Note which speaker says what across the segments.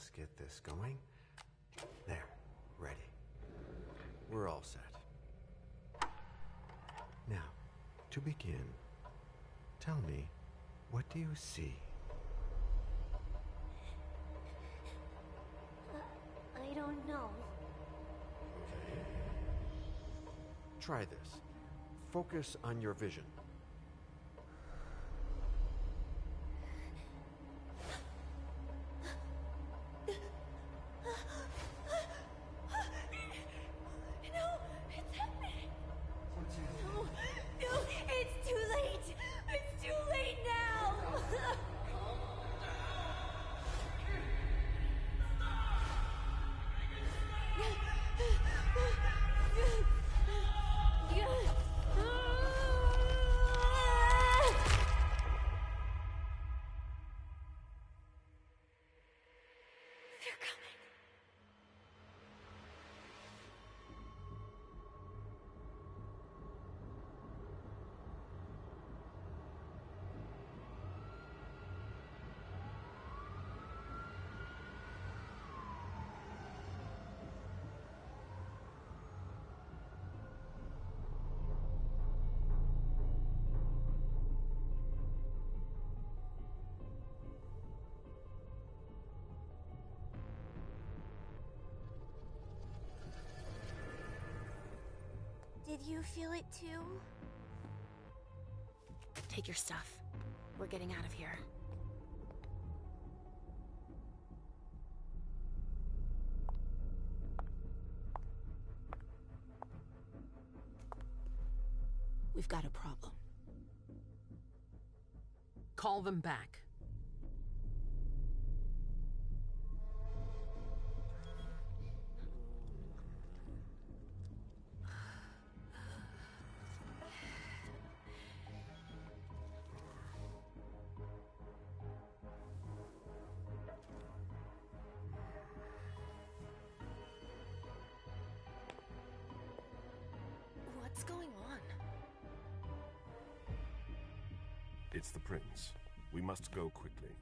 Speaker 1: Let's get this going. There, ready. We're all set. Now, to begin, tell me, what do you see?
Speaker 2: I don't know.
Speaker 1: Okay. Try this. Focus on your vision.
Speaker 2: Did you feel it too?
Speaker 3: Take your stuff. We're getting out of here. We've got a problem.
Speaker 4: Call them back.
Speaker 3: What's going on?
Speaker 5: It's the prince. We must go quickly.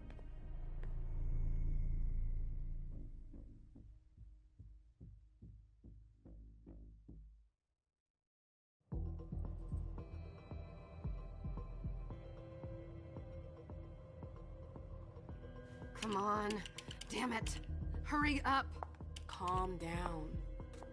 Speaker 6: Come on. Damn it. Hurry up.
Speaker 3: Calm down.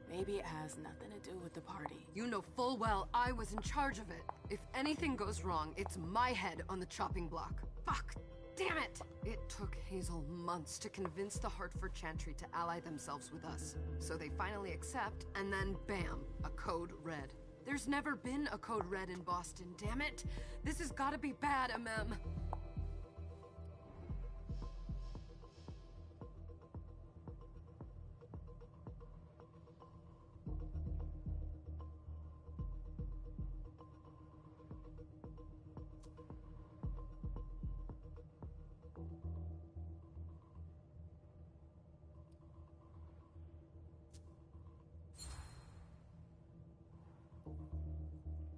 Speaker 3: Maybe it has nothing to do with the party.
Speaker 6: You know full well I was in charge of it. If anything goes wrong, it's my head on the chopping block. Fuck. Damn it! It took Hazel months to convince the Hartford Chantry to ally themselves with us. So they finally accept, and then bam, a code red. There's never been a code red in Boston, damn it! This has gotta be bad, MM.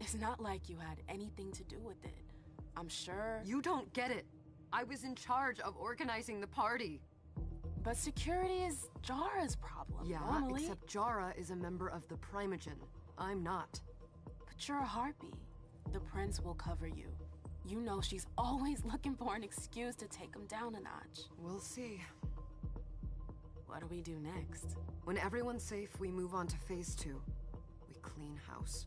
Speaker 3: It's not like you had anything to do with it. I'm sure...
Speaker 6: You don't get it. I was in charge of organizing the party.
Speaker 3: But security is Jara's problem,
Speaker 6: Yeah,
Speaker 3: normally.
Speaker 6: except Jara is a member of the Primogen. I'm not.
Speaker 3: But you're a harpy. The prince will cover you. You know she's always looking for an excuse to take him down a notch.
Speaker 6: We'll see.
Speaker 3: What do we do next?
Speaker 6: When everyone's safe, we move on to phase 2. We clean house.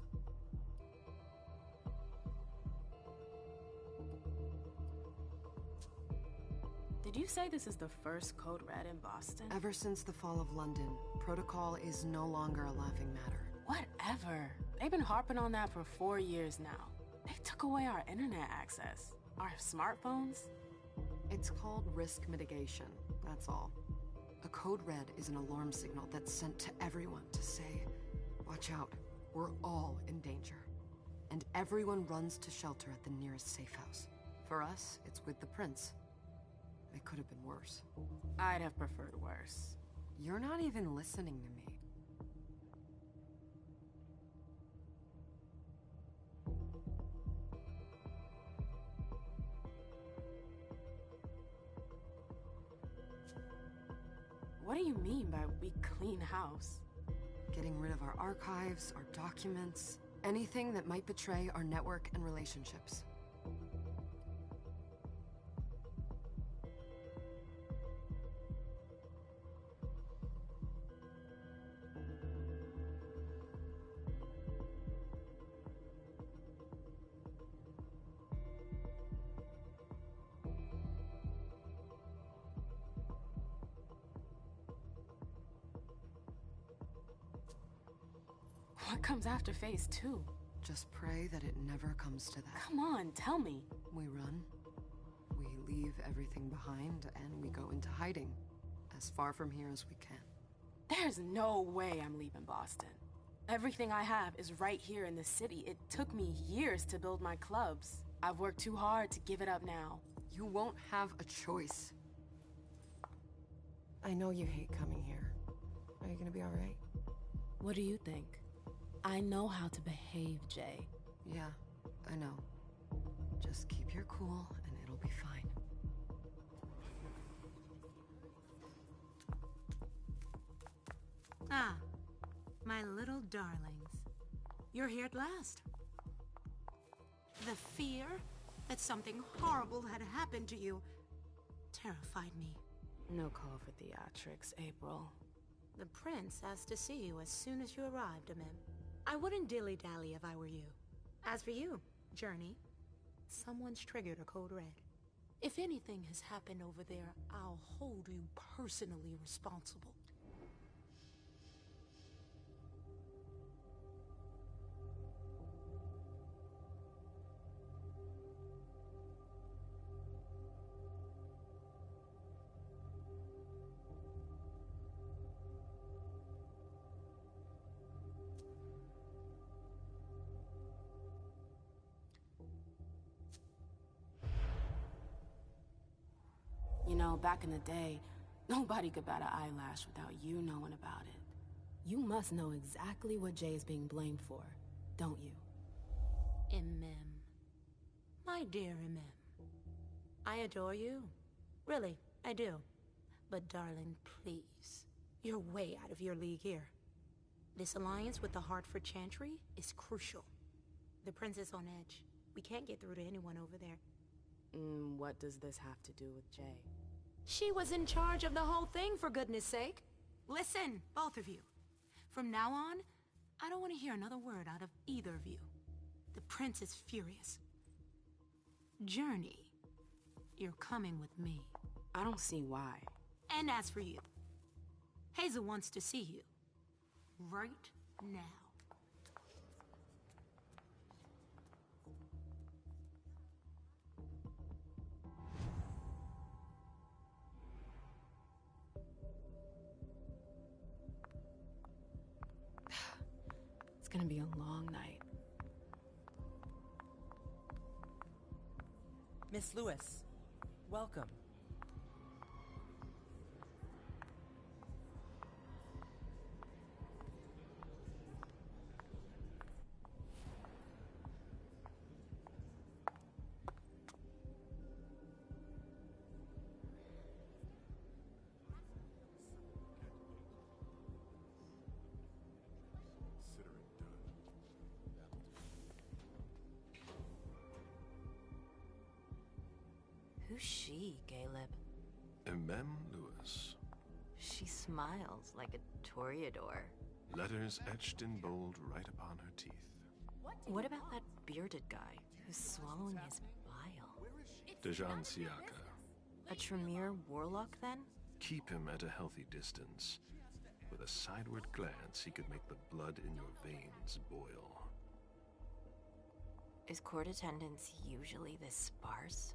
Speaker 3: Did you say this is the first Code Red in Boston?
Speaker 6: Ever since the fall of London, protocol is no longer a laughing matter.
Speaker 3: Whatever. They've been harping on that for 4 years now. They took away our internet access. Our smartphones.
Speaker 6: It's called risk mitigation, that's all. A code red is an alarm signal that's sent to everyone to say, watch out, we're all in danger. And everyone runs to shelter at the nearest safe house. For us, it's with the prince. It could have been worse.
Speaker 3: I'd have preferred worse.
Speaker 6: You're not even listening to me.
Speaker 3: What do you mean by we clean house?
Speaker 6: Getting rid of our archives, our documents, anything that might betray our network and relationships.
Speaker 3: What comes after phase 2?
Speaker 6: Just pray that it never comes to that.
Speaker 3: Come on, tell me.
Speaker 6: We run, we leave everything behind, and we go into hiding, as far from here as we can.
Speaker 3: There's no way I'm leaving Boston. Everything I have is right here in the city. It took me years to build my clubs. I've worked too hard to give it up now.
Speaker 6: You won't have a choice. I know you hate coming here. Are you gonna be alright?
Speaker 3: What do you think? I know how to behave, Jay.
Speaker 6: Yeah, I know. Just keep your cool and it'll be fine.
Speaker 4: Ah, my little darlings. You're here at last. The fear that something horrible had happened to you terrified me.
Speaker 3: No call for theatrics, April.
Speaker 4: The prince asked to see you as soon as you arrived, Amim. I wouldn't dilly-dally if I were you. As for you, Journey, someone's triggered a code red. If anything has happened over there, I'll hold you personally responsible.
Speaker 3: You know, back in the day, nobody could bat an eyelash without you knowing about it. You must know exactly what Jay is being blamed for, don't you?
Speaker 4: Imem. My dear Imem. I adore you. Really, I do. But darling, please. You're way out of your league here. This alliance with the Hartford Chantry is crucial. The prince is on edge. We can't get through to anyone over there.
Speaker 3: What does this have to do with Jay?
Speaker 4: She was in charge of the whole thing, for goodness sake. Listen, both of you. From now on, I don't want to hear another word out of either of you. The prince is furious. Journey, you're coming with me.
Speaker 3: I don't see why.
Speaker 4: And as for you, Hazel wants to see you. Right now.
Speaker 3: It's gonna be a long night.
Speaker 7: Miss Lewis, welcome.
Speaker 8: Who's she, Caleb?
Speaker 5: Mem Lewis.
Speaker 8: She smiles like a toreador.
Speaker 5: Letters etched in bold right upon her teeth.
Speaker 8: What about that bearded guy who's swallowing his bile?
Speaker 5: Dejan Siaka.
Speaker 8: A Tremere warlock, then?
Speaker 5: Keep him at a healthy distance. With a sideward glance, he could make the blood in your veins boil.
Speaker 8: Is court attendance usually this sparse?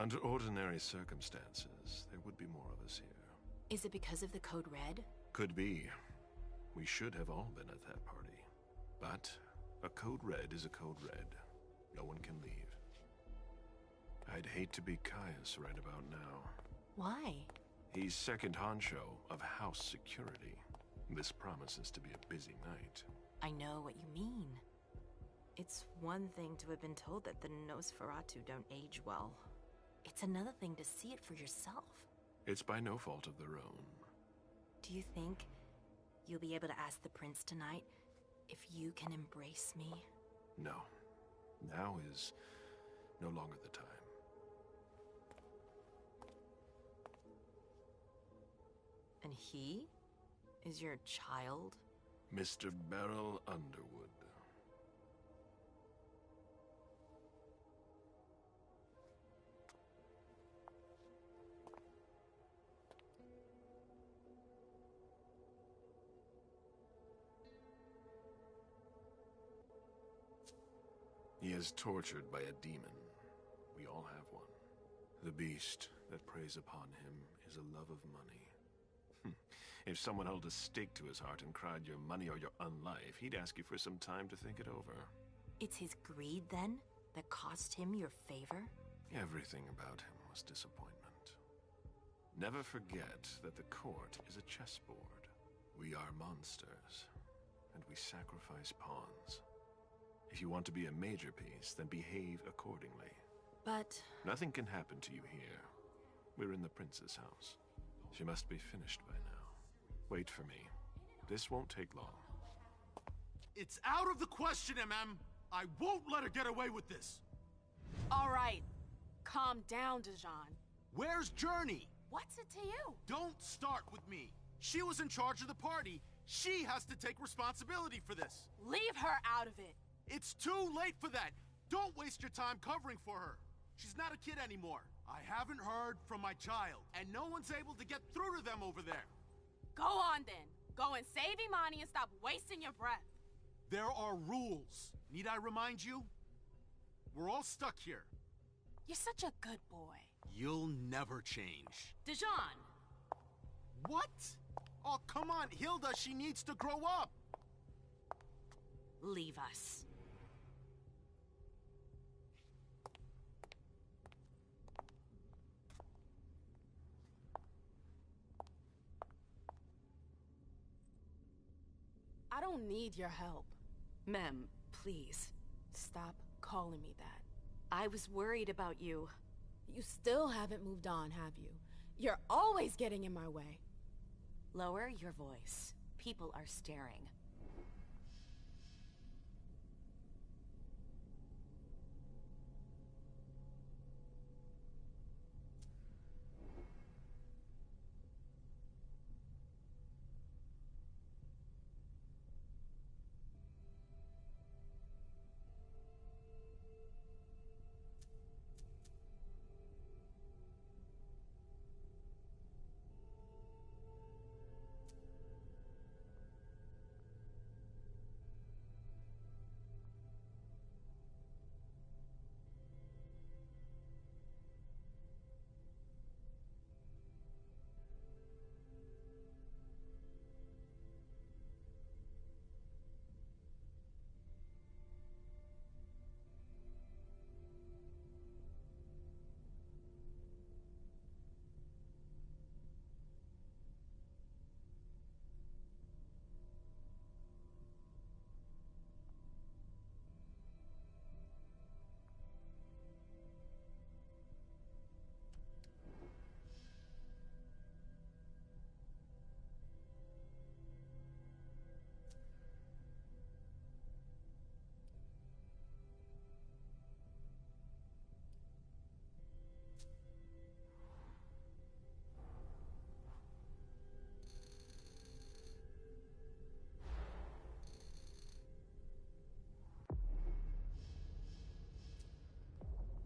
Speaker 5: Under ordinary circumstances, there would be more of us here.
Speaker 8: Is it because of the Code Red?
Speaker 5: Could be. We should have all been at that party. But a Code Red is a Code Red. No one can leave. I'd hate to be Caius right about now.
Speaker 8: Why?
Speaker 5: He's second honcho of house security. This promises to be a busy night.
Speaker 8: I know what you mean. It's one thing to have been told that the Nosferatu don't age well. It's another thing to see it for yourself.
Speaker 5: It's by no fault of their own.
Speaker 8: Do you think you'll be able to ask the prince tonight if you can embrace me?
Speaker 5: No. Now is no longer the time.
Speaker 8: And he is your child?
Speaker 5: Mr. Beryl Underwood. He is tortured by a demon. We all have one. The beast that preys upon him is a love of money. If someone held a stake to his heart and cried your money or your unlife, he'd ask you for some time to think it over.
Speaker 8: It's his greed, then, that cost him your favor?
Speaker 5: Everything about him was disappointment. Never forget that the court is a chessboard. We are monsters, and we sacrifice pawns. If you want to be a major piece, then behave accordingly.
Speaker 8: But...
Speaker 5: Nothing can happen to you here. We're in the prince's house. She must be finished by now. Wait for me. This won't take long.
Speaker 9: It's out of the question, MM! I won't let her get away with this!
Speaker 3: All right. Calm down, Dijon.
Speaker 9: Where's Journey?
Speaker 3: What's it to you?
Speaker 9: Don't start with me. She was in charge of the party. She has to take responsibility for this.
Speaker 3: Leave her out of it.
Speaker 9: It's too late for that. Don't waste your time covering for her. She's not a kid anymore. I haven't heard from my child, and no one's able to get through to them over there.
Speaker 3: Go on then. Go and save Imani and stop wasting your breath.
Speaker 9: There are rules. Need I remind you? We're all stuck here.
Speaker 3: You're such a good boy.
Speaker 9: You'll never change.
Speaker 3: Dijon!
Speaker 9: What? Oh, come on, Hilda, she needs to grow up.
Speaker 8: Leave us.
Speaker 3: I don't need your help.
Speaker 8: Mem, please.
Speaker 3: Stop calling me that.
Speaker 8: I was worried about you.
Speaker 3: You still haven't moved on, have you? You're always getting in my way.
Speaker 8: Lower your voice. People are staring.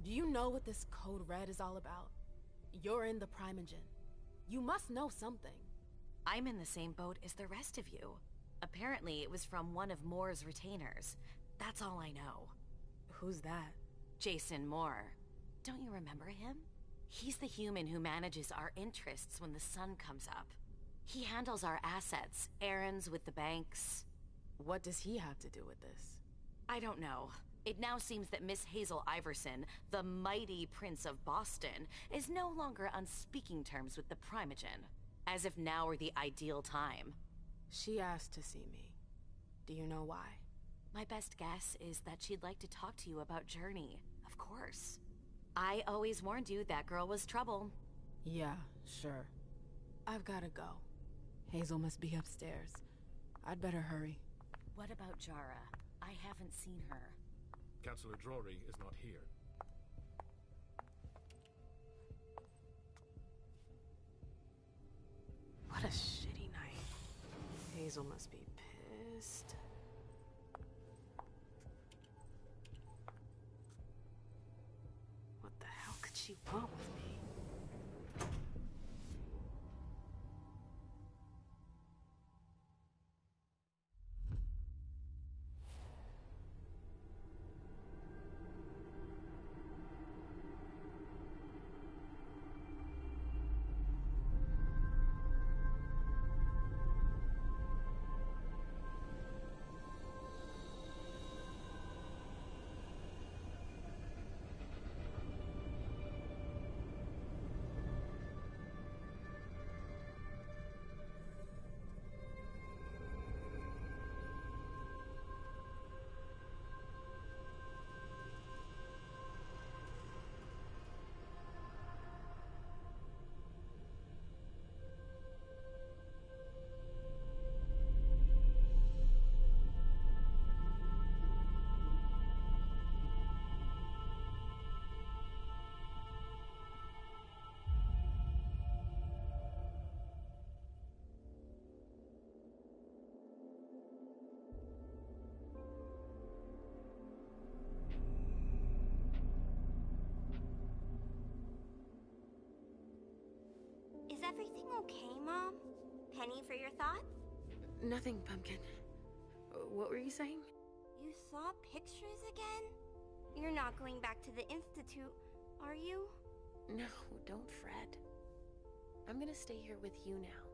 Speaker 3: Do you know what this Code Red is all about? You're in the Primogen. You must know something.
Speaker 8: I'm in the same boat as the rest of you. Apparently, it was from one of Moore's retainers. That's all I know.
Speaker 3: Who's that?
Speaker 8: Jason Moore. Don't you remember him? He's the human who manages our interests when the sun comes up. He handles our assets, errands with the banks.
Speaker 3: What does he have to do with this?
Speaker 8: I don't know. It now seems that Miss Hazel Iverson, the mighty Prince of Boston, is no longer on speaking terms with the Primogen. As if now were the ideal time.
Speaker 3: She asked to see me. Do you know why?
Speaker 8: My best guess is that she'd like to talk to you about Journey, of course. I always warned you that girl was trouble.
Speaker 3: Yeah, sure. I've gotta go. Hazel must be upstairs. I'd better hurry.
Speaker 8: What about Jara? I haven't seen her.
Speaker 10: Councillor Drury is not here.
Speaker 3: What a shitty night. Hazel must be pissed. What the hell could she want with me?
Speaker 2: Is everything okay, Mom? Penny, for your thoughts?
Speaker 4: Nothing, Pumpkin. What were you saying?
Speaker 2: You saw pictures again? You're not going back to the Institute, are you?
Speaker 4: No, don't fret. I'm gonna stay here with you now.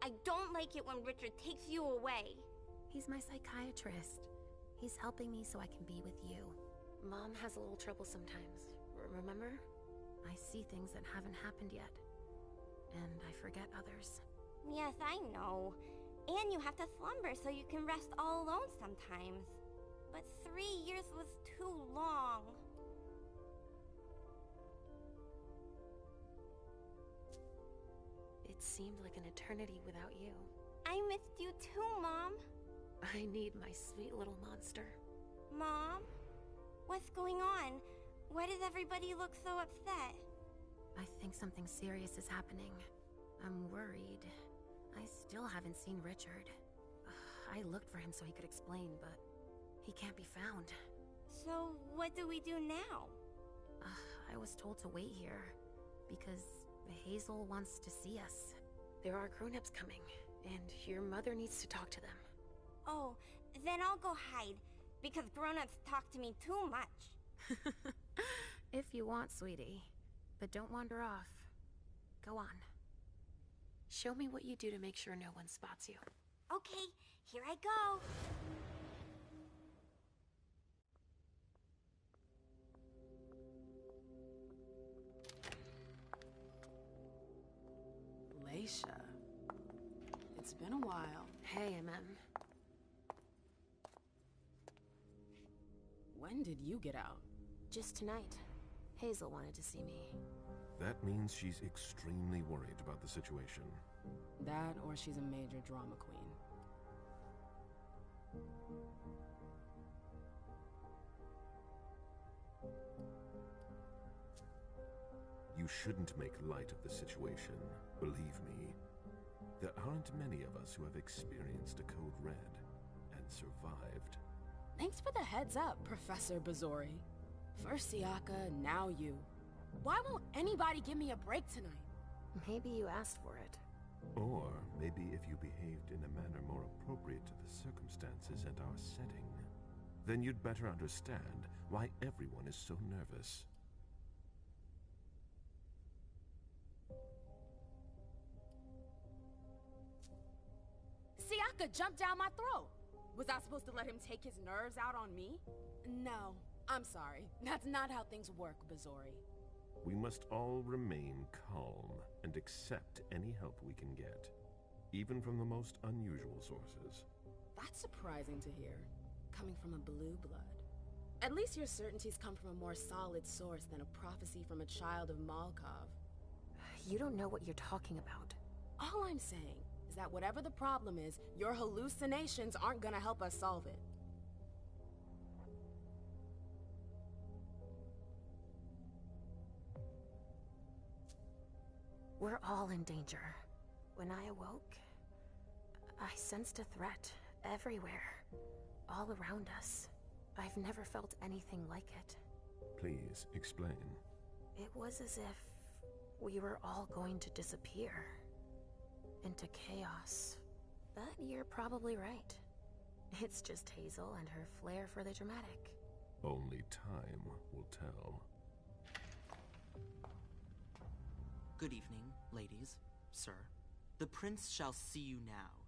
Speaker 2: I don't like it when Richard takes you away.
Speaker 11: He's my psychiatrist. He's helping me so I can be with you.
Speaker 4: Mom has a little trouble sometimes, remember?
Speaker 11: I see things that haven't happened yet. And I forget others.
Speaker 2: Yes, I know. And you have to slumber so you can rest all alone sometimes. But 3 years was too long.
Speaker 4: It seemed like an eternity without you.
Speaker 2: I missed you too, Mom.
Speaker 4: I need my sweet little monster.
Speaker 2: Mom? What's going on? Why does everybody look so upset?
Speaker 11: I think something serious is happening. I'm worried. I still haven't seen Richard. I looked for him so he could explain, but he can't be found.
Speaker 2: So, what do we do now?
Speaker 11: I was told to wait here, because Hazel wants to see us.
Speaker 4: There are grown-ups coming, and your mother needs to talk to them.
Speaker 2: Oh, then I'll go hide, because grown-ups talk to me too much.
Speaker 11: If you want, sweetie. But don't wander off. Go on.
Speaker 4: Show me what you do to make sure no one spots you.
Speaker 2: Okay, here I go.
Speaker 3: Leisha. It's been a while.
Speaker 4: Hey, MM.
Speaker 3: When did you get out?
Speaker 11: Just tonight. Hazel wanted to see me.
Speaker 5: That means she's extremely worried about the situation.
Speaker 3: That, or she's a major drama queen.
Speaker 5: You shouldn't make light of the situation, believe me. There aren't many of us who have experienced a code red and survived.
Speaker 3: Thanks for the heads up, Professor Bazori. First Siaka, now you. Why won't anybody give me a break tonight?
Speaker 11: Maybe you asked for it.
Speaker 5: Or maybe if you behaved in a manner more appropriate to the circumstances and our setting, then you'd better understand why everyone is so nervous.
Speaker 3: Siaka jumped down my throat. Was I supposed to let him take his nerves out on me? No, I'm sorry. That's not how things work, Bazori.
Speaker 5: We must all remain calm and accept any help we can get.
Speaker 12: even from the most unusual sources.
Speaker 3: That's surprising to hear, coming from a blue blood. At least your certainties come from a more solid source than a prophecy from a child of Malkov.
Speaker 11: You don't know what you're talking about.
Speaker 3: All I'm saying is that whatever the problem is, your hallucinations aren't gonna help us solve it.
Speaker 11: We're all in danger. When I awoke, I sensed a threat everywhere, all around us. I've never felt anything like it.
Speaker 12: Please, explain.
Speaker 11: It was as if we were all going to disappear into chaos. But you're probably right. It's just Hazel and her flair for the dramatic.
Speaker 12: Only time will tell.
Speaker 13: Good evening, ladies, sir. The prince shall see you now.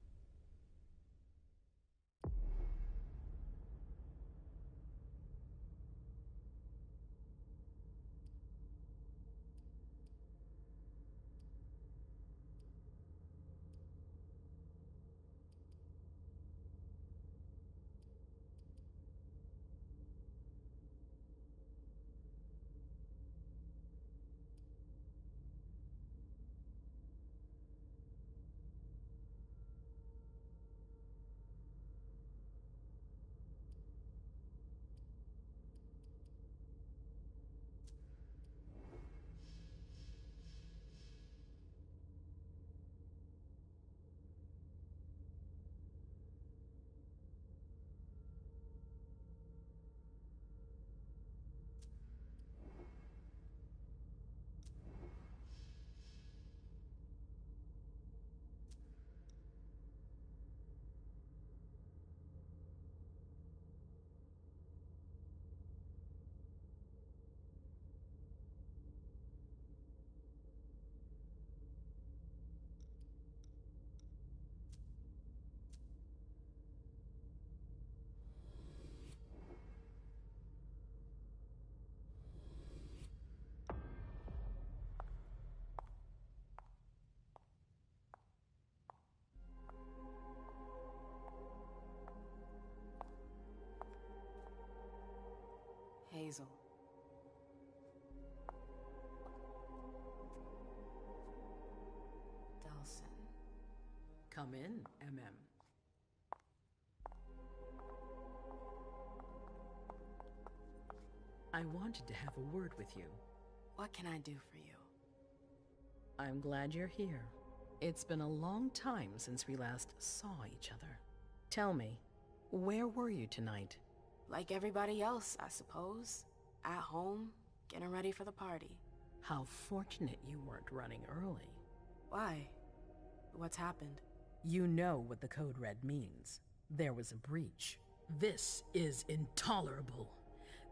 Speaker 3: Hazel. Delsin.
Speaker 14: Come in, MM. I wanted to have a word with you.
Speaker 3: What can I do for you?
Speaker 14: I'm glad you're here. It's been a long time since we last saw each other. Tell me, where were you tonight?
Speaker 3: Like everybody else, I suppose. At home, getting ready for the party.
Speaker 14: How fortunate you weren't running early.
Speaker 3: Why? What's happened?
Speaker 14: You know what the Code Red means. There was a breach. This is intolerable.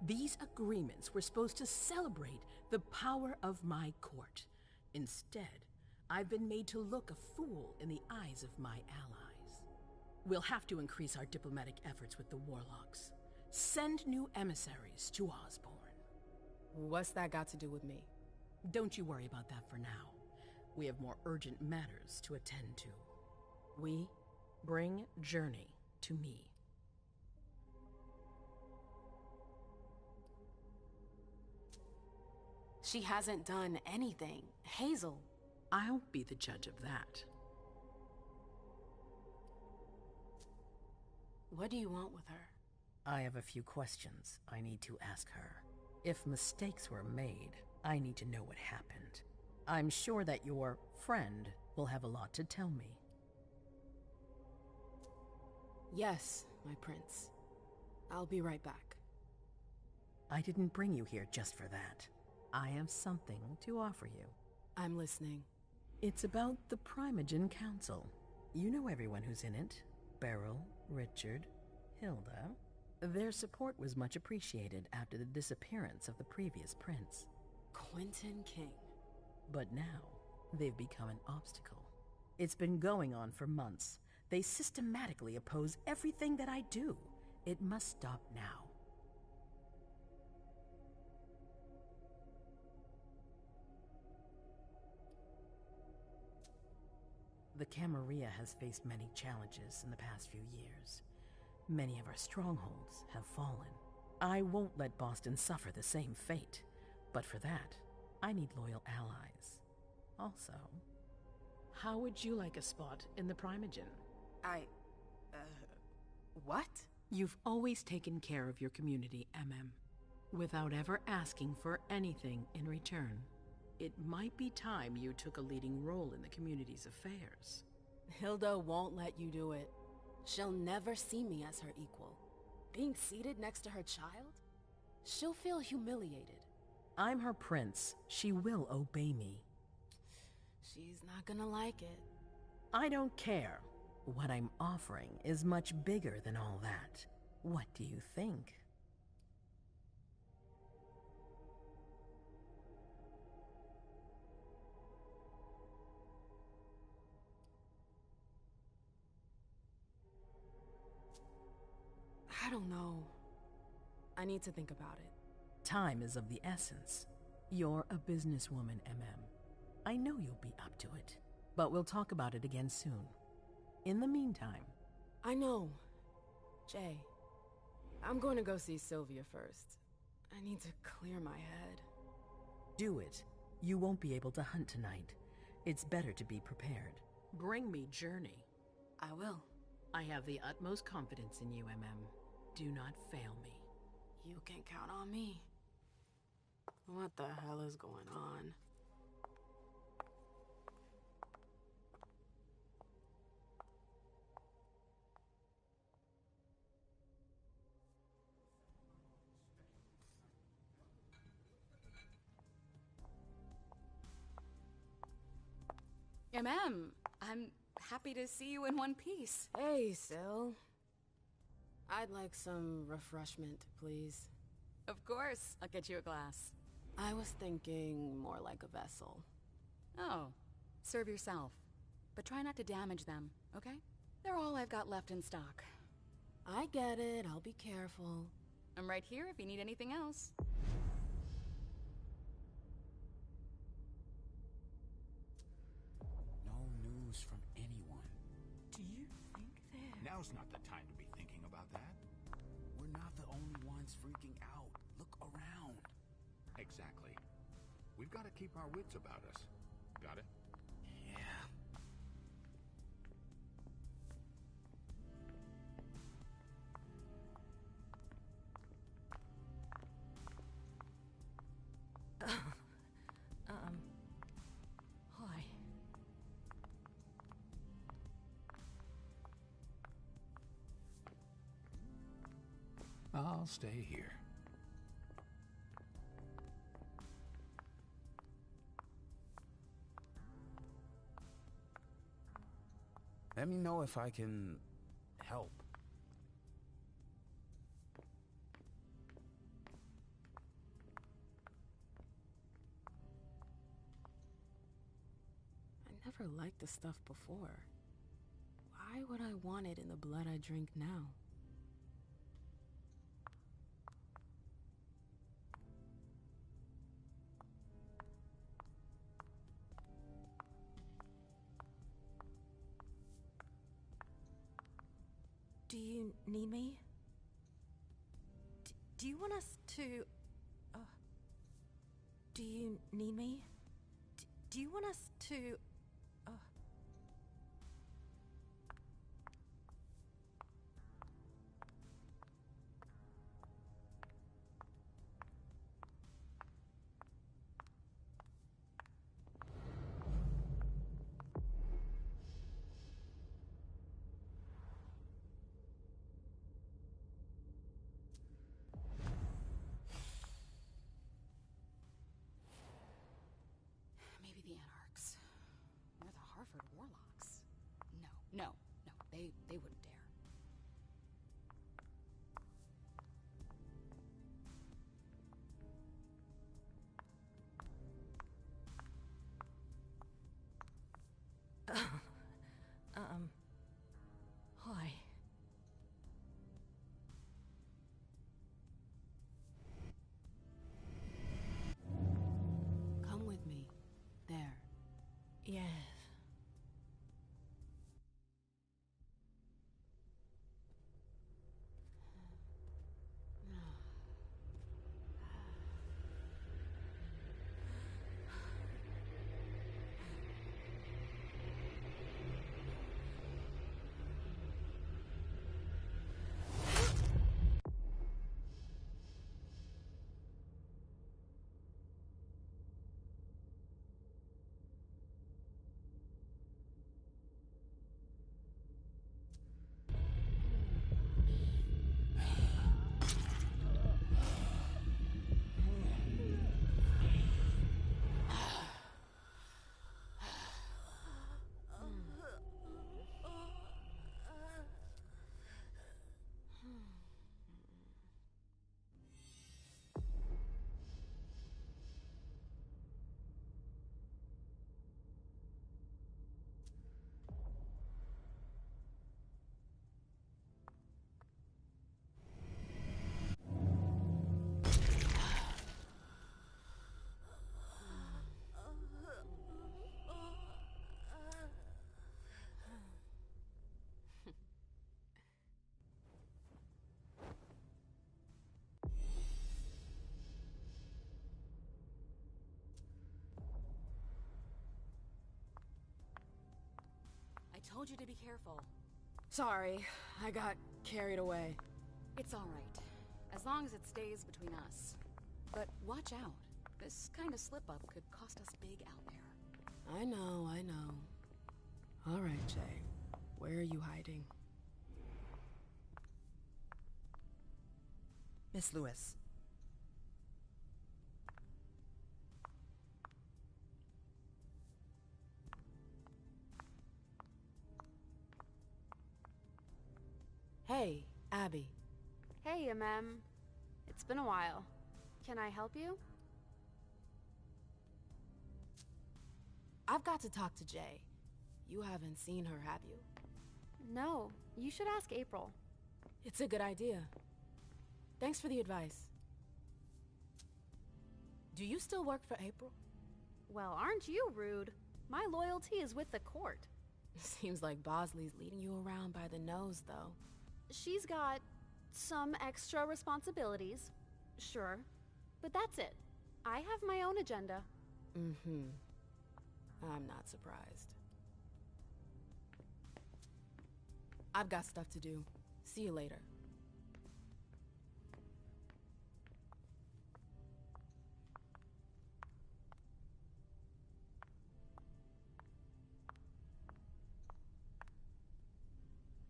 Speaker 14: These agreements were supposed to celebrate the power of my court. Instead, I've been made to look a fool in the eyes of my allies. We'll have to increase our diplomatic efforts with the Warlocks. Send new emissaries to Osborne.
Speaker 3: What's that got to do with me?
Speaker 14: Don't you worry about that for now. We have more urgent matters to attend to. We bring Journey to me.
Speaker 3: She hasn't done anything. Hazel.
Speaker 14: I'll be the judge of that.
Speaker 3: What do you want with her?
Speaker 14: I have a few questions I need to ask her. If mistakes were made, I need to know what happened. I'm sure that your friend will have a lot to tell me.
Speaker 3: Yes, my prince. I'll be right back.
Speaker 14: I didn't bring you here just for that. I have something to offer you.
Speaker 3: I'm listening.
Speaker 14: It's about the Primogen Council. You know everyone who's in it. Beryl, Richard, Hilda. Their support was much appreciated after the disappearance of the previous prince.
Speaker 3: Quentin King.
Speaker 14: But now, they've become an obstacle. It's been going on for months. They systematically oppose everything that I do. It must stop now. The Camarilla has faced many challenges in the past few years. Many of our strongholds have fallen. I won't let Boston suffer the same fate, but for that, I need loyal allies. Also, how would you like a spot in the Primogen?
Speaker 3: What?
Speaker 14: You've always taken care of your community, MM, without ever asking for anything in return. It might be time you took a leading role in the community's affairs.
Speaker 3: Hilda won't let you do it. She'll never see me as her equal. Being seated next to her child? She'll feel humiliated.
Speaker 14: I'm her prince. She will obey me.
Speaker 3: She's not gonna like it.
Speaker 14: I don't care. What I'm offering is much bigger than all that. What do you think?
Speaker 3: I don't know. I need to think about it.
Speaker 14: Time is of the essence. You're a businesswoman, MM. I know you'll be up to it, but we'll talk about it again soon. In the meantime...
Speaker 3: I know. Jay, I'm going to go see Sylvia first. I need to clear my head.
Speaker 14: Do it. You won't be able to hunt tonight. It's better to be prepared. Bring me Journey.
Speaker 3: I will.
Speaker 14: I have the utmost confidence in you, MM. Do not fail me.
Speaker 3: You can count on me. What the hell is going on?
Speaker 15: I'm happy to see you in one piece.
Speaker 3: Hey, Syl. I'd like some refreshment, please.
Speaker 15: Of course, I'll get you a glass.
Speaker 3: I was thinking more like a vessel.
Speaker 15: Oh, serve yourself. But try not to damage them, okay? They're all I've got left in stock.
Speaker 3: I get it, I'll be careful.
Speaker 15: I'm right here if you need anything else.
Speaker 16: No news from anyone.
Speaker 15: Do you think they're...
Speaker 16: Now's not the time to be thinking about that. We're not the only ones freaking out. Look around. Exactly. We've got to keep our wits about us. Got it? Yeah.
Speaker 4: Hi.
Speaker 16: I'll stay here. Let me know if I can help.
Speaker 3: I never liked this stuff before. Why would I want it in the blood I drink now?
Speaker 11: Do you need me? Do you want us to... do you need me? Do you want us to...
Speaker 15: Maybe the Anarchs. Or the Harvard Warlocks. No. They wouldn't dare.
Speaker 4: Hi.
Speaker 3: Come with me. There.
Speaker 4: Yes.
Speaker 3: told you to be careful. Sorry, I got carried away.
Speaker 15: It's all right, as long as it stays between us. But watch out. This kind of slip-up could cost us big out there.
Speaker 3: I know. All right, Jay. Where are you hiding?
Speaker 7: Miss Lewis.
Speaker 3: Hey, Abby.
Speaker 17: Hey, MM. It's been a while. Can I help you?
Speaker 3: I've got to talk to Jay. You haven't seen her, have you?
Speaker 17: No, you should ask April.
Speaker 3: It's a good idea. Thanks for the advice. Do you still work for April?
Speaker 17: Well, aren't you rude? My loyalty is with the court.
Speaker 3: Seems like Bosley's leading you around by the nose, though.
Speaker 17: She's got some extra responsibilities, sure, but that's it. I have my own agenda.
Speaker 3: Mm-hmm. I'm not surprised. I've got stuff to do. See you later.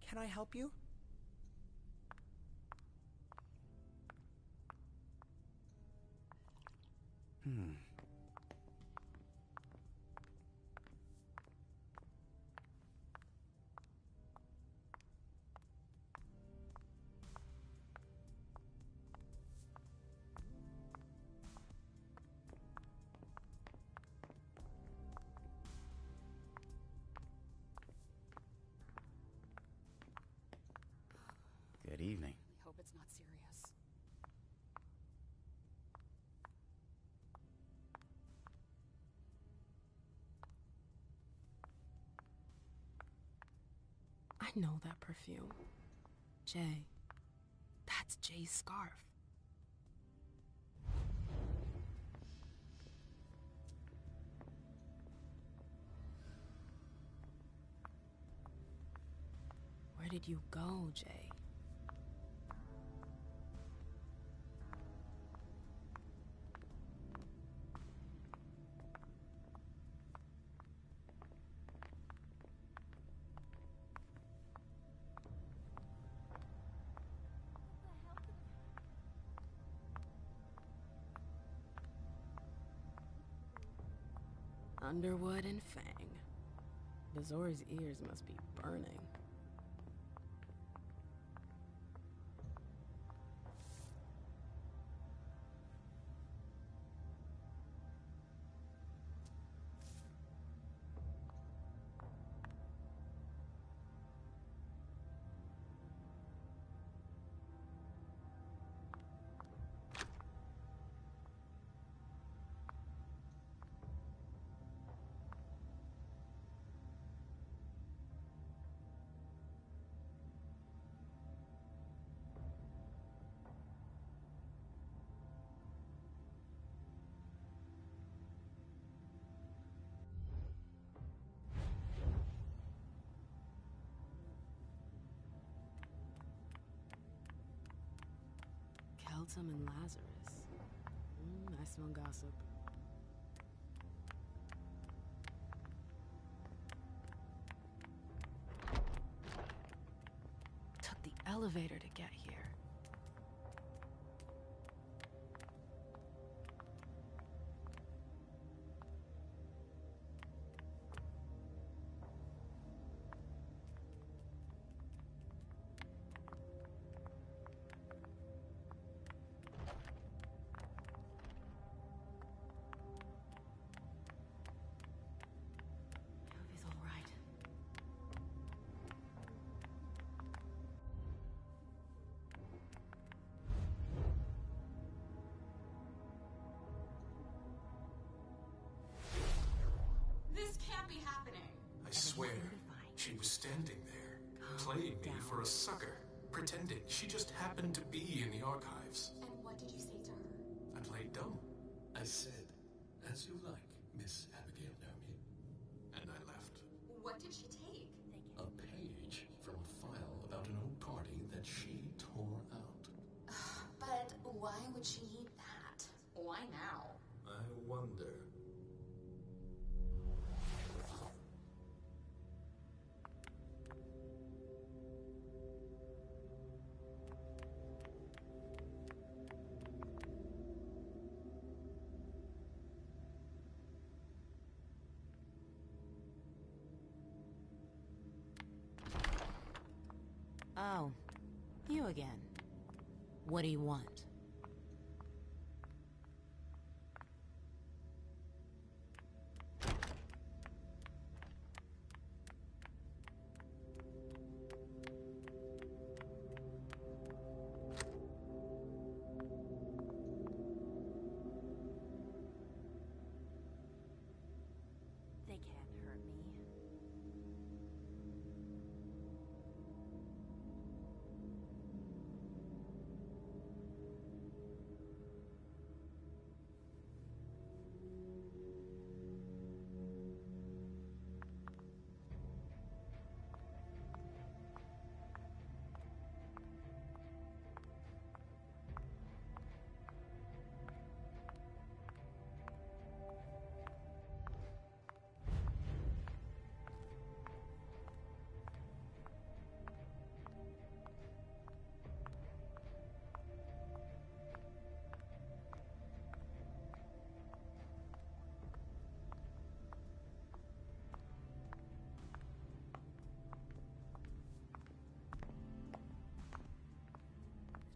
Speaker 7: Can I help you?
Speaker 18: Good evening.
Speaker 15: I hope it's not serious.
Speaker 3: I know that perfume. Jay. That's Jay's scarf. Where did you go, Jay? Underwood and Fang. Bazor's ears must be burning. Keltum and Lazarus. I smell gossip. Took the elevator to get here.
Speaker 5: I swear, she was standing there, playing me for a sucker, pretending she just happened to be in the archives.
Speaker 15: And what did you say to her?
Speaker 5: I played dumb.
Speaker 19: I said, as you like, Miss Abigail Naomi.
Speaker 5: And I left.
Speaker 15: What did she take?
Speaker 4: Oh, you again. What do you want? They can't hurt me.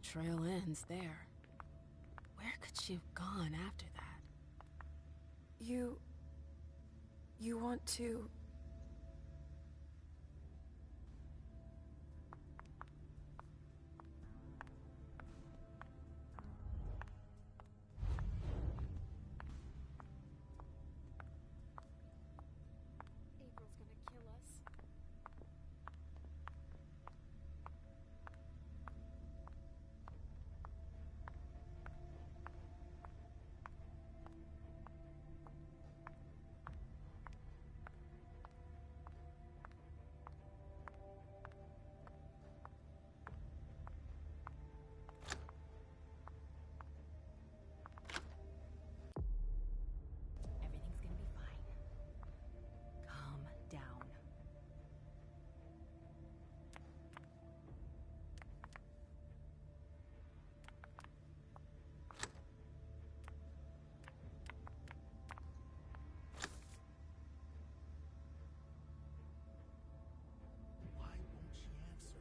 Speaker 3: Trail ends there. Where could she have gone after that?
Speaker 11: You want to...
Speaker 17: April's gonna kill us.
Speaker 11: Everything's gonna be fine. Calm down.
Speaker 16: Why won't she answer?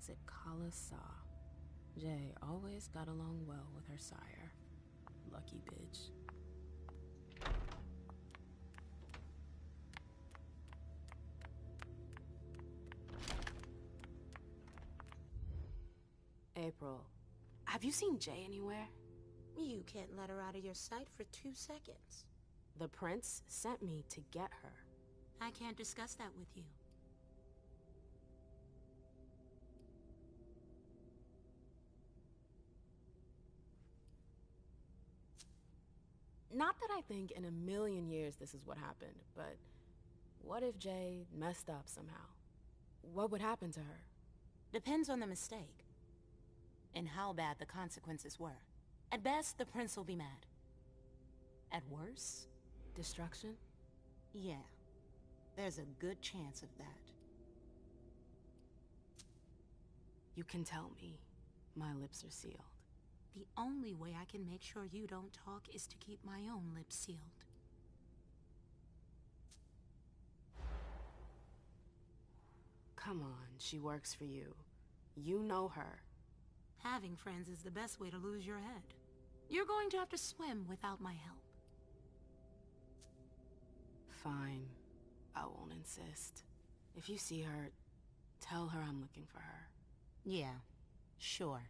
Speaker 3: Zikala saw. Jay always got along well with her sire. Lucky bitch. April, have you seen Jay anywhere?
Speaker 4: You can't let her out of your sight for 2 seconds.
Speaker 3: The prince sent me to get her.
Speaker 4: I can't discuss that with you.
Speaker 3: Not that I think in a million years this is what happened, but what if Jay messed up somehow? What would happen to her?
Speaker 4: Depends on the mistake. And how bad the consequences were. At best, the prince will be mad. At worst,
Speaker 3: destruction?
Speaker 4: Yeah. There's a good chance of that.
Speaker 3: You can tell me. My lips are sealed.
Speaker 4: The only way I can make sure you don't talk is to keep my own lips sealed.
Speaker 3: Come on, she works for you. You know her.
Speaker 4: Having friends is the best way to lose your head. You're going to have to swim without my help.
Speaker 3: Fine. I won't insist. If you see her, tell her I'm looking for her.
Speaker 4: Yeah, sure.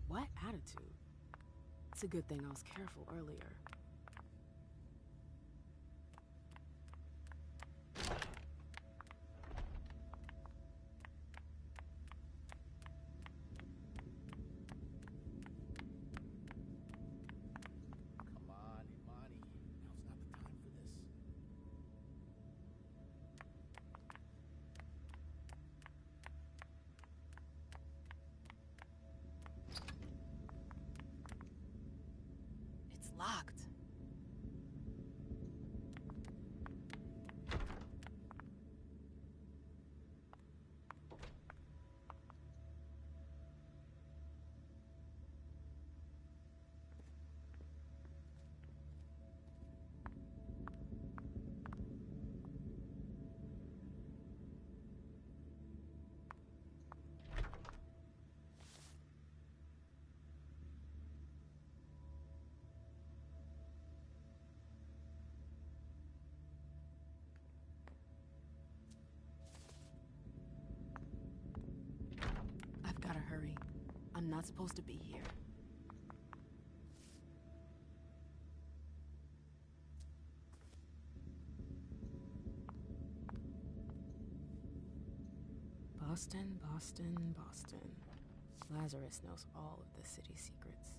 Speaker 3: What attitude? It's a good thing I was careful earlier.
Speaker 16: Come on, Imani. Now's not the time for this.
Speaker 3: It's locked. not supposed to be here. Boston, Boston, Boston. Lazarus knows all of the city's secrets.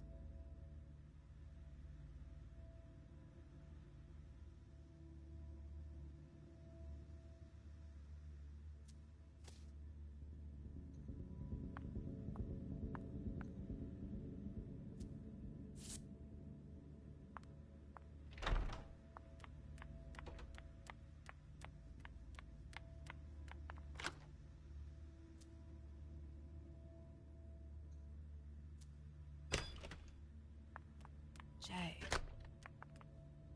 Speaker 3: Jay,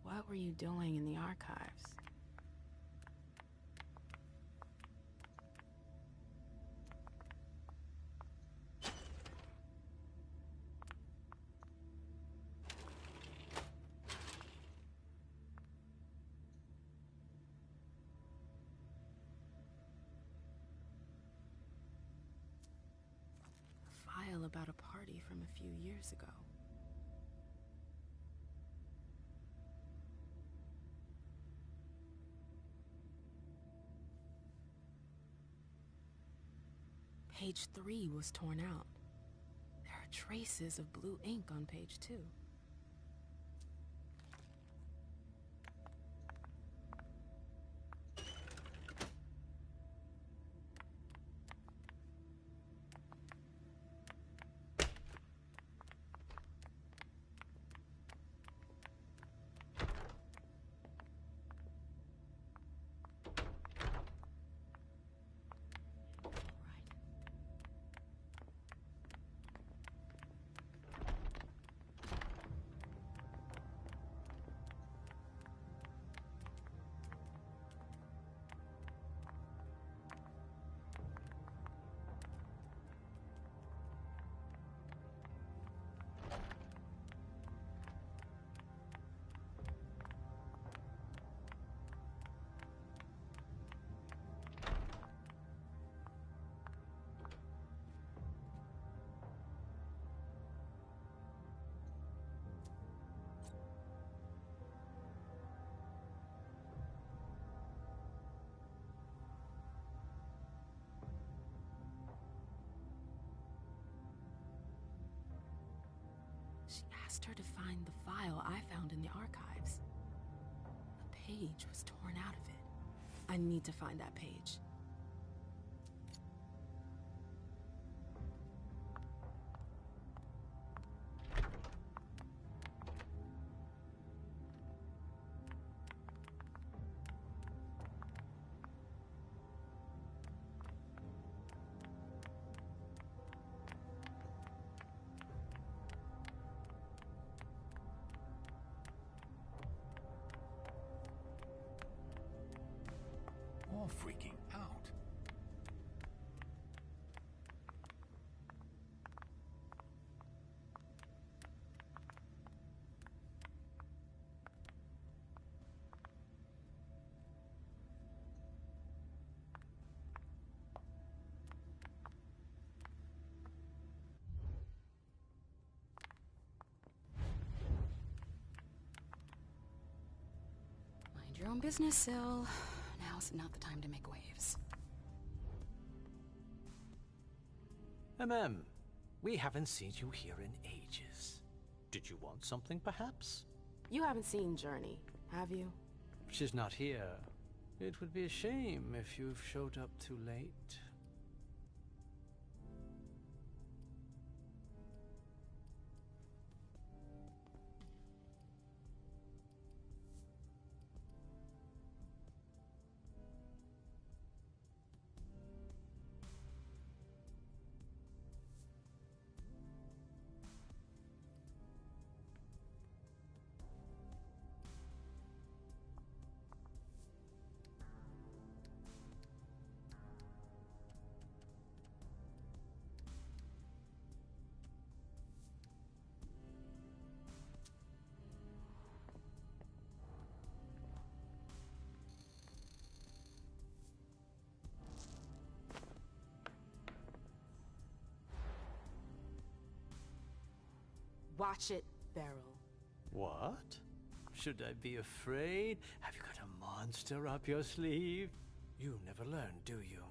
Speaker 3: what were you doing in the archives? A file about a party from a few years ago. Page 3 was torn out. There are traces of blue ink on page 2. She asked her to find the file I found in the archives. A page was torn out of it. I need to find that page.
Speaker 16: All freaking out.
Speaker 15: Mind your own business, Syl. Now's not the time to make waves.
Speaker 19: We haven't seen you here in ages. Did you want something, perhaps?
Speaker 3: You haven't seen Journey, have you?
Speaker 19: She's not here. It would be a shame if you've showed up too late.
Speaker 3: Watch it, Beryl.
Speaker 19: What? Should I be afraid? Have you got a monster up your sleeve? You never learn, do you?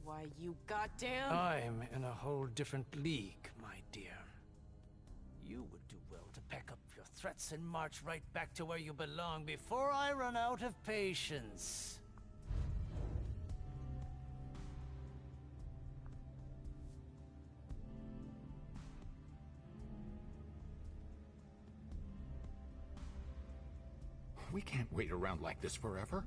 Speaker 3: Why, you goddamn...
Speaker 19: I'm in a whole different league, my dear. You would do well to pack up your threats and march right back to where you belong before I run out of patience.
Speaker 16: We can't wait around like this forever.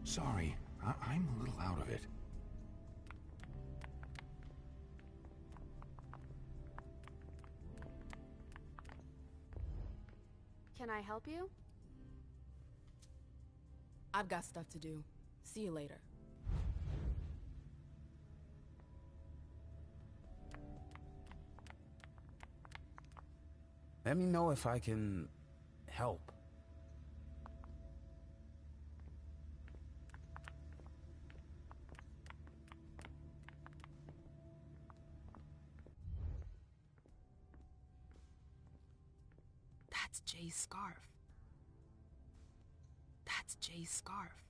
Speaker 16: Sorry, I'm a little out of it.
Speaker 17: Can I help you?
Speaker 3: I've got stuff to do. See you later.
Speaker 18: Let me know if I can help.
Speaker 3: That's Jay's scarf. That's Jay's scarf.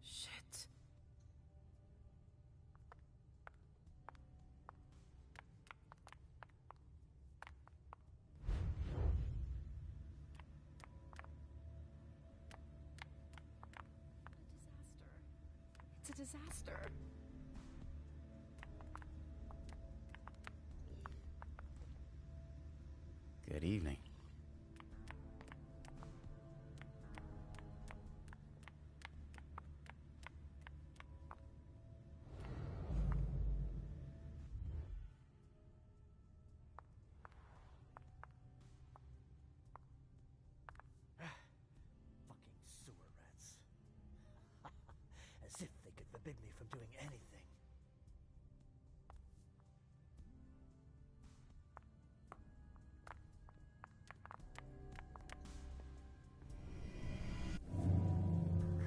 Speaker 3: Shit.
Speaker 17: It's a disaster.
Speaker 18: Good evening.
Speaker 19: Fucking sewer rats. As if they could forbid me from doing anything.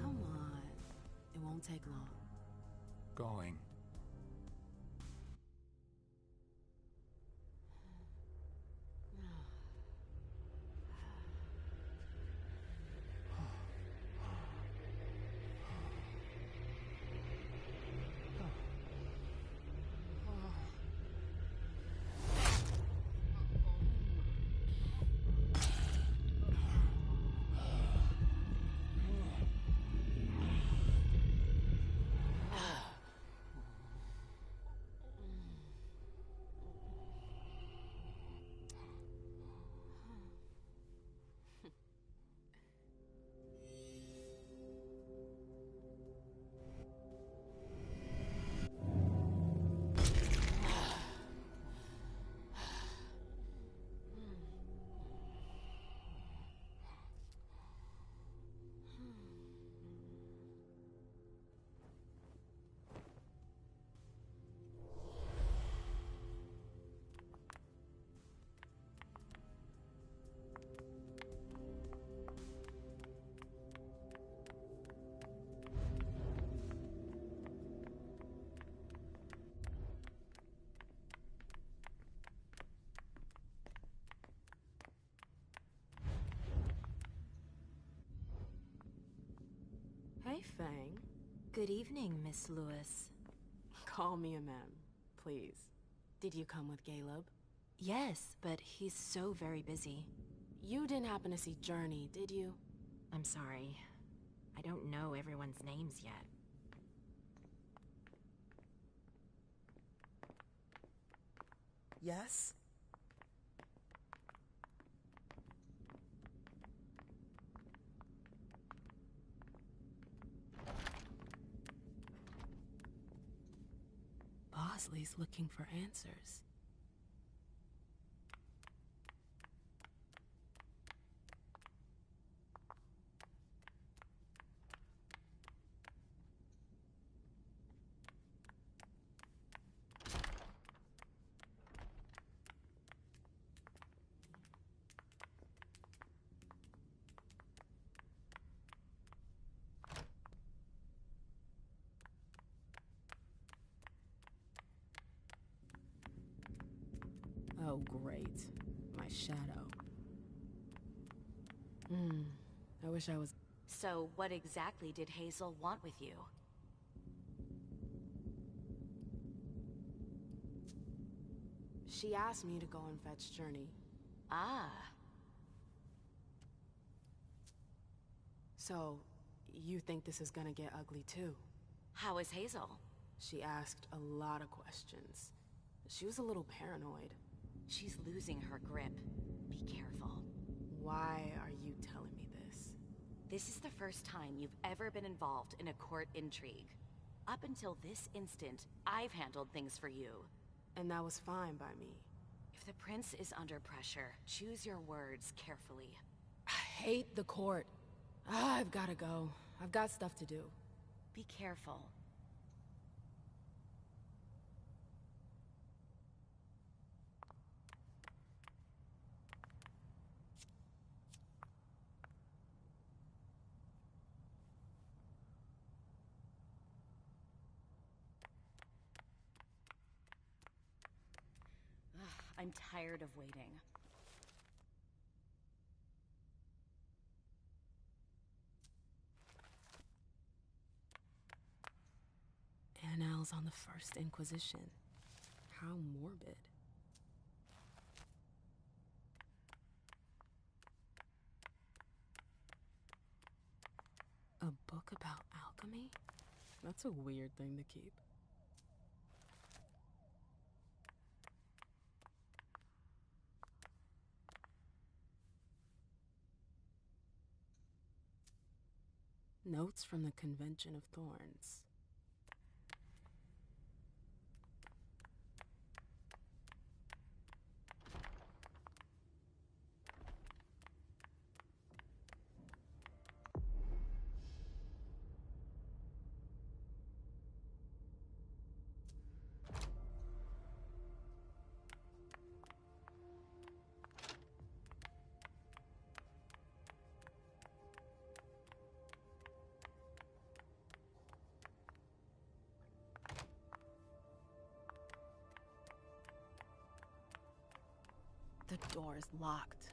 Speaker 3: Come on. It won't take long.
Speaker 16: Going.
Speaker 3: Hey, Fang.
Speaker 11: Good evening, Miss Lewis.
Speaker 3: Call me a ma'am, please. Did you come with Caleb?
Speaker 11: Yes, but he's so very busy.
Speaker 3: You didn't happen to see Journey, did you?
Speaker 11: I'm sorry. I don't know everyone's names yet.
Speaker 7: Yes?
Speaker 3: Bosley's looking for answers. Oh, great. My shadow. I wish I was...
Speaker 8: So, what exactly did Hazel want with you?
Speaker 3: She asked me to go and fetch Journey.
Speaker 8: Ah.
Speaker 3: So, you think this is gonna get ugly too?
Speaker 8: How is Hazel?
Speaker 3: She asked a lot of questions. She was a little paranoid.
Speaker 8: She's losing her grip. Be careful.
Speaker 3: Why are you telling me this?
Speaker 8: This is the first time you've ever been involved in a court intrigue. Up until this instant, I've handled things for you.
Speaker 3: And that was fine by me.
Speaker 8: If the prince is under pressure, choose your words carefully.
Speaker 3: I hate the court. I've gotta go. I've got stuff to do.
Speaker 8: Be careful. I'm tired of waiting.
Speaker 3: Annals on the First Inquisition. How morbid. A book about alchemy? That's a weird thing to keep. Notes from the Convention of Thorns. The door is locked.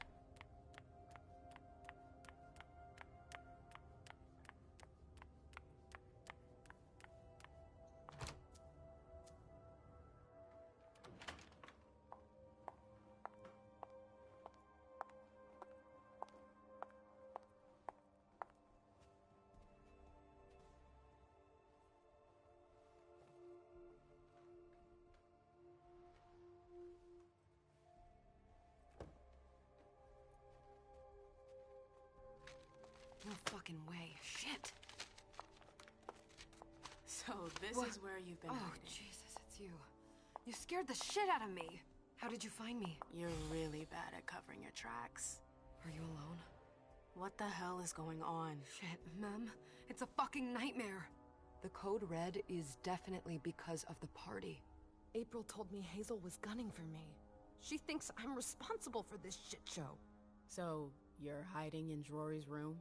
Speaker 6: No fucking way. Shit.
Speaker 3: So this is where you've been
Speaker 6: Oh,
Speaker 3: hiding.
Speaker 6: Jesus, it's you. You scared the shit out of me. How did you find me?
Speaker 3: You're really bad at covering your tracks.
Speaker 6: Are you alone?
Speaker 3: What the hell is going on?
Speaker 6: Shit, Mem. It's a fucking nightmare. The code red is definitely because of the party. April told me Hazel was gunning for me. She thinks I'm responsible for this shit show.
Speaker 3: So, you're hiding in Drury's room?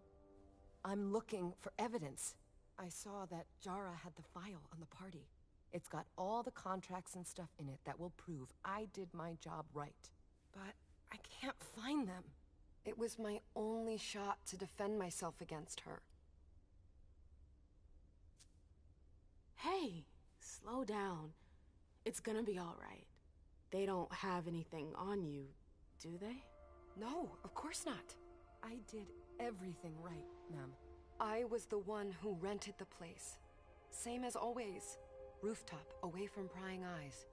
Speaker 6: I'm looking for evidence. I saw that Jara had the file on the party. It's got all the contracts and stuff in it that will prove I did my job right. But I can't find them. It was my only shot to defend myself against her.
Speaker 3: Hey, slow down. It's gonna be alright. They don't have anything on you, do they?
Speaker 6: No, of course not. I did everything right, Mem. I was the one who rented the place. Same as always. Rooftop, away from prying eyes.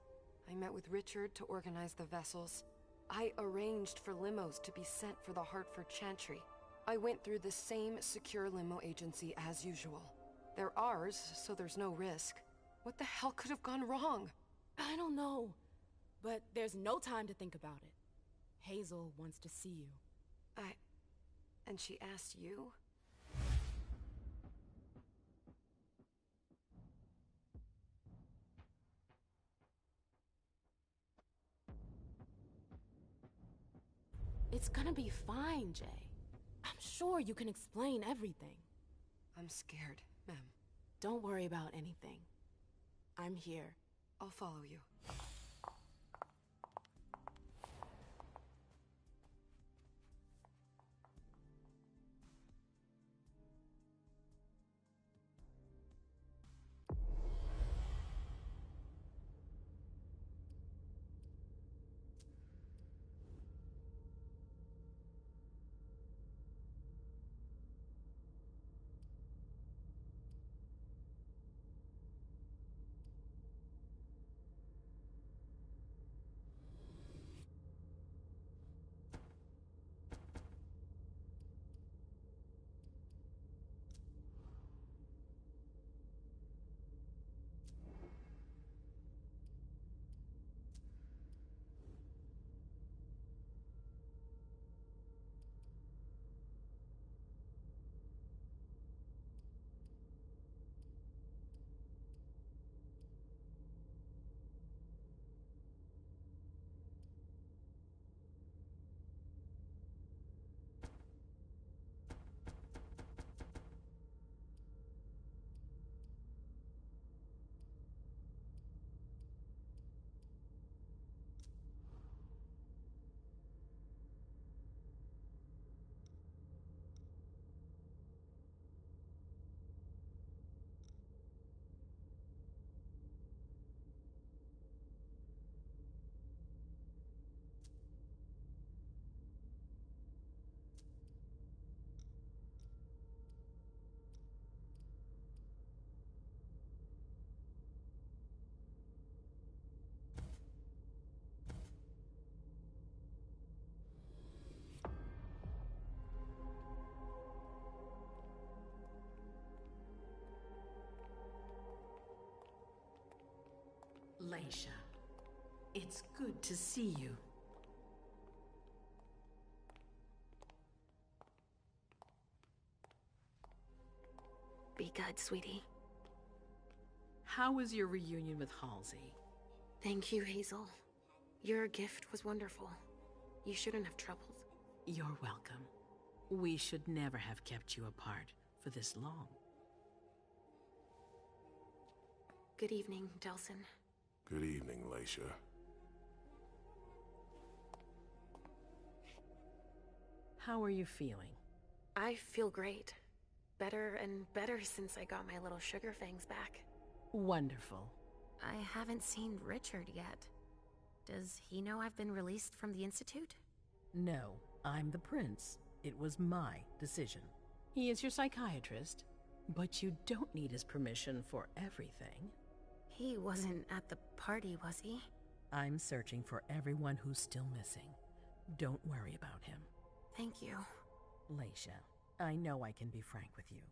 Speaker 6: I met with Richard to organize the vessels. I arranged for limos to be sent for the Hartford Chantry. I went through the same secure limo agency as usual. They're ours, so there's no risk. What the hell could have gone wrong?
Speaker 3: I don't know. But there's no time to think about it. Hazel wants to see you.
Speaker 6: And she asked you?
Speaker 3: It's gonna be fine, Jay. I'm sure you can explain everything.
Speaker 6: I'm scared, Mem.
Speaker 3: Don't worry about anything. I'm here.
Speaker 6: I'll follow you.
Speaker 14: Leisha. It's good to see you.
Speaker 11: Be good, sweetie.
Speaker 14: How was your reunion with Halsey?
Speaker 11: Thank you, Hazel. Your gift was wonderful. You shouldn't have troubled.
Speaker 14: You're welcome. We should never have kept you apart for this long.
Speaker 11: Good evening, Delsin.
Speaker 12: Good evening, Leisha.
Speaker 14: How are you feeling?
Speaker 11: I feel great. Better and better since I got my little sugar fangs back.
Speaker 14: Wonderful.
Speaker 11: I haven't seen Richard yet. Does he know I've been released from the Institute?
Speaker 14: No, I'm the prince. It was my decision. He is your psychiatrist, but you don't need his permission for everything.
Speaker 11: He wasn't at the party, was he?
Speaker 14: I'm searching for everyone who's still missing. Don't worry about him.
Speaker 11: Thank you.
Speaker 14: Leisha, I know I can be frank with you.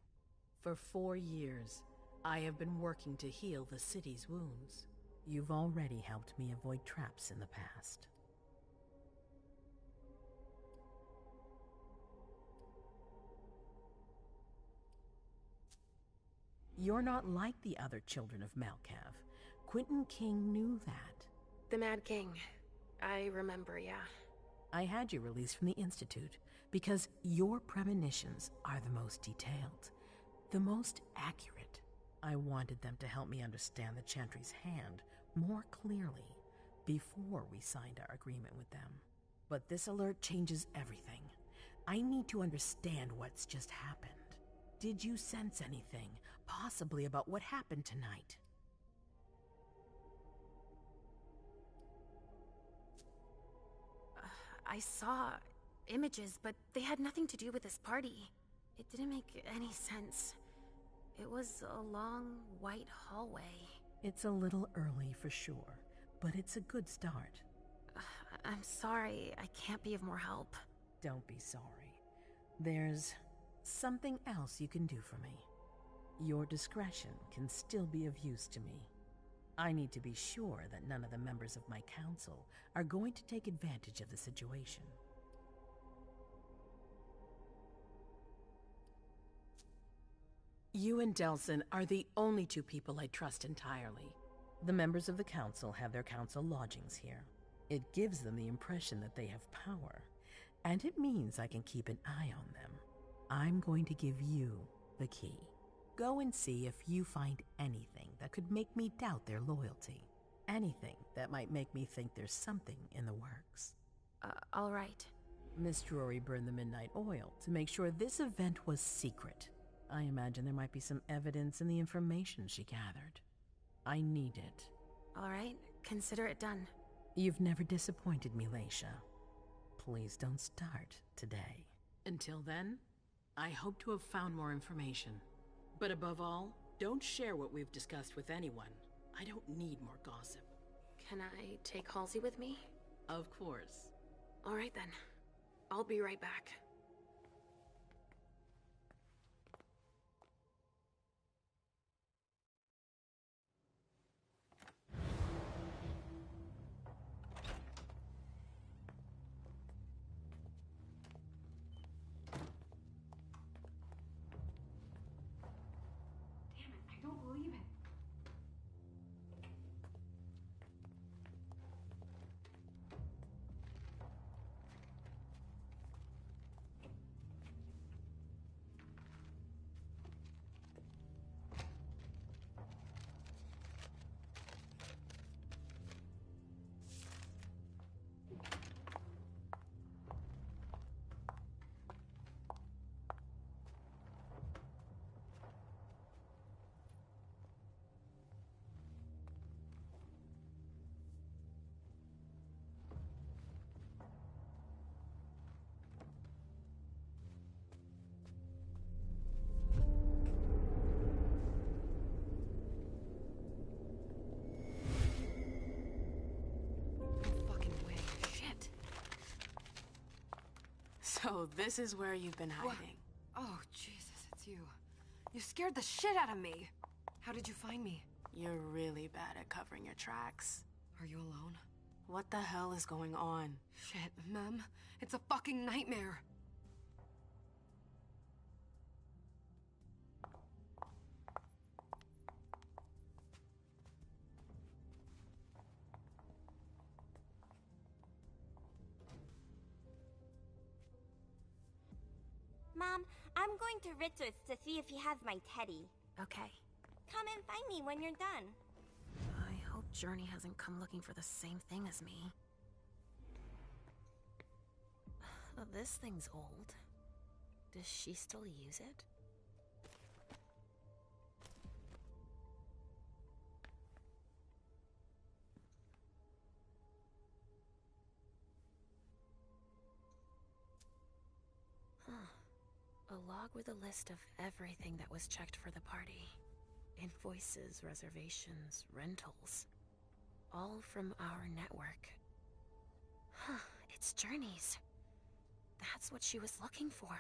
Speaker 14: For 4 years, I have been working to heal the city's wounds. You've already helped me avoid traps in the past. You're not like the other children of Malkav. Quentin King knew that.
Speaker 11: The Mad King. I remember, yeah.
Speaker 14: I had you released from the Institute because your premonitions are the most detailed, the most accurate. I wanted them to help me understand the Chantry's hand more clearly before we signed our agreement with them. But this alert changes everything. I need to understand what's just happened. Did you sense anything, possibly about what happened tonight?
Speaker 11: I saw images, but they had nothing to do with this party. It didn't make any sense. It was a long, white hallway.
Speaker 14: It's a little early for sure, but it's a good start.
Speaker 11: I'm sorry, I can't be of more help.
Speaker 14: Don't be sorry. There's something else you can do for me. Your discretion can still be of use to me. I need to be sure that none of the members of my council are going to take advantage of the situation. You and Delsin are the only two people I trust entirely. The members of the council have their council lodgings here. It gives them the impression that they have power, and it means I can keep an eye on them. I'm going to give you the key. Go and see if you find anything that could make me doubt their loyalty. Anything that might make me think there's something in the works.
Speaker 11: All right.
Speaker 14: Miss Drury burned the midnight oil to make sure this event was secret. I imagine there might be some evidence in the information she gathered. I need it.
Speaker 11: All right, consider it done.
Speaker 14: You've never disappointed me, Leisha. Please don't start today. Until then, I hope to have found more information. But above all, don't share what we've discussed with anyone. I don't need more gossip.
Speaker 11: Can I take Halsey with me?
Speaker 14: Of course.
Speaker 11: All right then. I'll be right back.
Speaker 3: So this is where you've been hiding.
Speaker 6: What? Oh, Jesus, it's you. You scared the shit out of me. How did you find me?
Speaker 3: You're really bad at covering your tracks.
Speaker 6: Are you alone?
Speaker 3: What the hell is going on?
Speaker 6: Shit, Mem. It's a fucking nightmare.
Speaker 2: Mom, I'm going to Richard's to see if he has my teddy.
Speaker 11: Okay.
Speaker 2: Come and find me when you're done.
Speaker 11: I hope Journey hasn't come looking for the same thing as me. This thing's old. Does she still use it? Huh. A log with a list of everything that was checked for the party. Invoices, reservations, rentals. All from our network. Huh, it's Journey's. That's what she was looking for.